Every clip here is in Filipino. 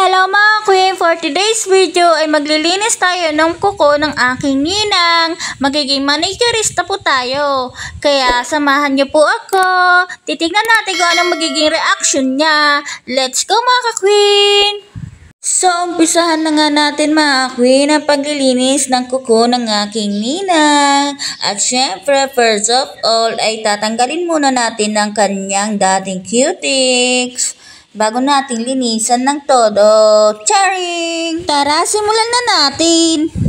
Hello mga queen! For today's video ay maglilinis tayo ng kuko ng aking ninang. Magiging manicurista po tayo. Kaya samahan niyo po ako. Titignan natin kung anong magiging reaction niya. Let's go mga queen! So, umpisahan na nga natin mga queen ang paglilinis ng kuko ng aking ninang. At syempre, first of all ay tatanggalin muna natin ang kanyang dating cutics bago natin linisan ng todo. Charing! Tara, simulan na natin!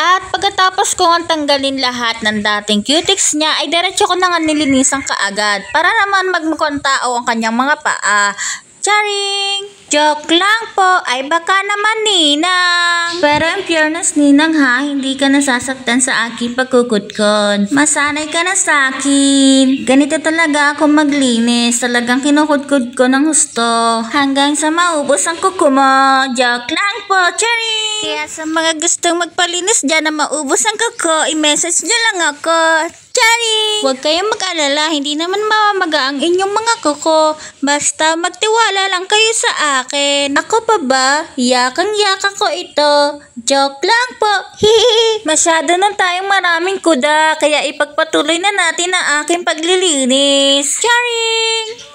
At pagkatapos ko ang tanggalin lahat ng dating cutics niya, ay diretso ko na nga nilinisan kaagad para naman magmukhang tao ang kanyang mga paa. Charing! Joke lang po, ay baka naman ninang. Pero in fairness ninang ha, hindi ka nasasaktan sa aking pagkukutkod. Masanay ka na sa akin. Ganito talaga ako maglinis. Talagang kinukudkod ko ng husto. Hanggang sa maubos ang kuko mo. Joke lang po, charing! Kaya sa mga gustong magpalinis dyan na maubos ang kuko, i-message nyo lang ako. Charing! Huwag kayong mag-alala, hindi naman mamamaga ang inyong mga kuko. Basta magtiwala lang kayo sa akin. Ako pa ba? Yakang-yaka ko ito. Joke lang po. Hihihi. Masyado na tayong maraming kuda, kaya ipagpatuloy na natin ang aking paglilinis. Charing!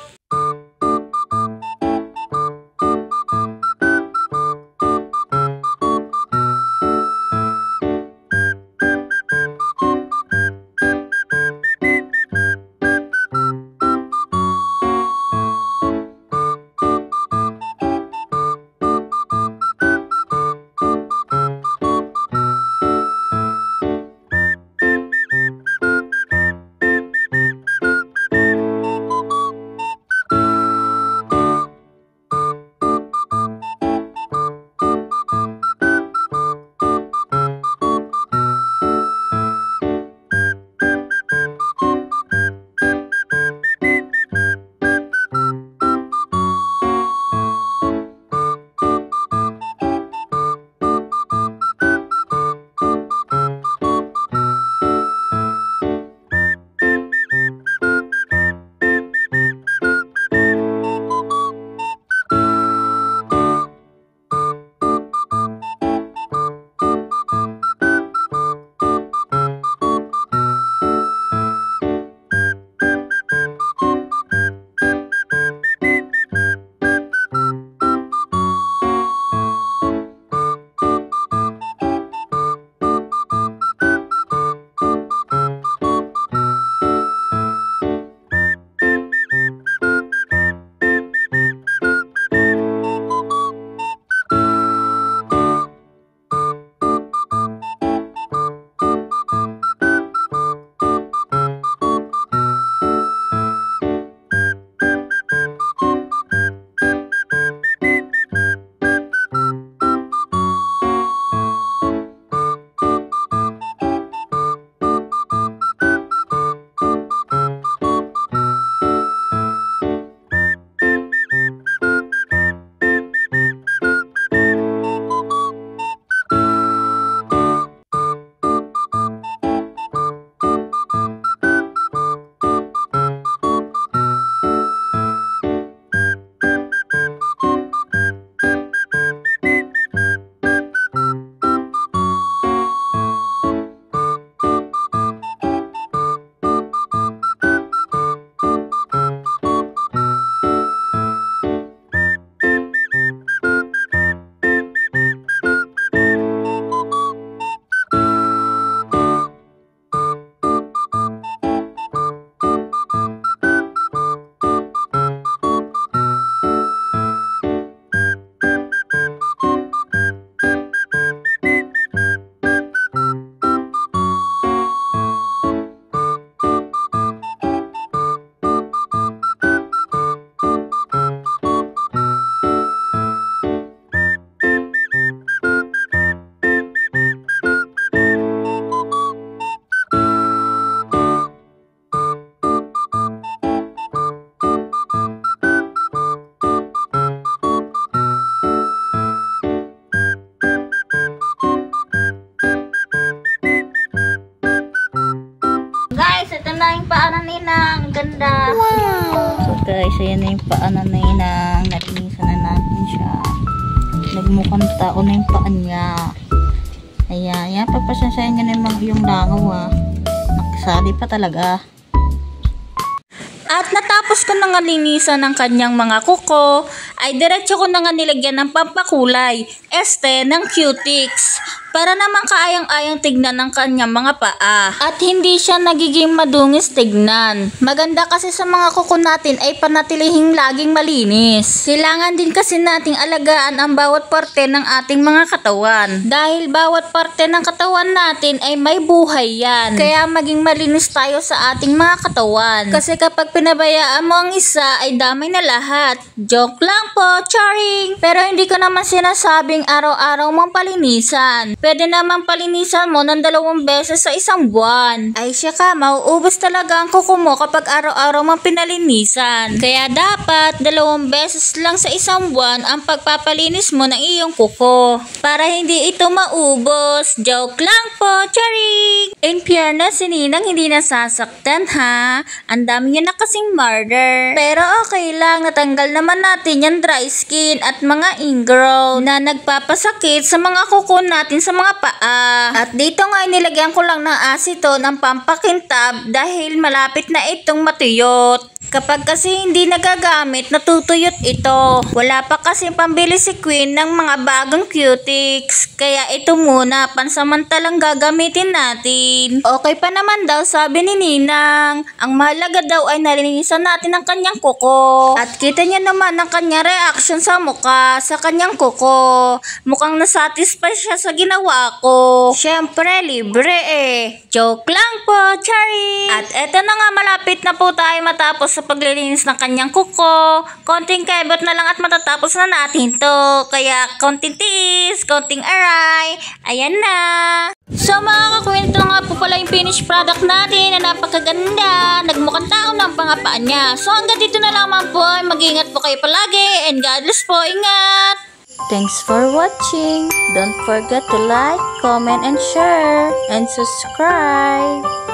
guys, ayan na yung paa na Ninang. Nalinisan na natin siya. Nagmukhang tao na yung paa niya. Ayan, pagpasensyahan nyo na yung langaw nakasali pa talaga. At natapos ko na nga linisan ng kanyang mga kuko, ay diretso ko na nga nilagyan ng pampakulay, ng cutics, para naman kaayang-ayang tignan ng kanyang mga paa. At hindi siya nagiging madungis tignan. Maganda kasi sa mga kuko natin ay panatilihing laging malinis. Kailangan din kasi nating alagaan ang bawat parte ng ating mga katawan. Dahil bawat parte ng katawan natin ay may buhay yan. Kaya maging malinis tayo sa ating mga katawan. Kasi kapag pinabayaan mo ang isa ay damay na lahat. Joke lang po, charing! Pero hindi ko naman sinasabing araw-araw mong palinisan. Pwede naman palinisan mo ng 2 beses sa isang buwan. Ay siya ka, mauubos talaga ang kuko mo kapag araw-araw mong pinalinisan. Kaya dapat 2 beses lang sa isang buwan ang pagpapalinis mo ng iyong kuko. Para hindi ito maubos. Joke lang po, charing! In fairness, si Ninang hindi nasasaktan ha. Ang dami niya na kasing murder. Pero okay lang, natanggal naman natin yung dry skin at mga ingrown na nagpapasakit sa mga kuko natin sa mga paa. At dito nga nilagyan ko lang ng acetone ang pampakintab dahil malapit na itong matuyot. Kapag kasi hindi nagagamit, natutuyot ito. Wala pa kasi pambili si Queen ng mga bagong cutics. Kaya ito muna, pansamantalang gagamitin natin. Okay pa naman daw, sabi ni Ninang. Ang mahalaga daw ay nalinisan natin ang kanyang kuko. At kita niya naman ang kanyang reaction sa mukha, sa kanyang kuko. Mukhang nasatisfy siya sa ginawa ko. Syempre, libre Joke lang po, Chari! At eto na nga, malapit na po tayo matapos sa paglilinis ng kanyang kuko. Konting kebot na lang at matatapos na natin to. Kaya konting tiis, konting aray. Ayan na. So mga kakwento na nga po pala yung finished product natin na napakaganda. Nagmukhang tao ng pangapaan niya. So hanggang dito na lamang po. Mag-ingat po kayo palagi. And God bless po. Ingat! Thanks for watching. Don't forget to like, comment, and share. And subscribe.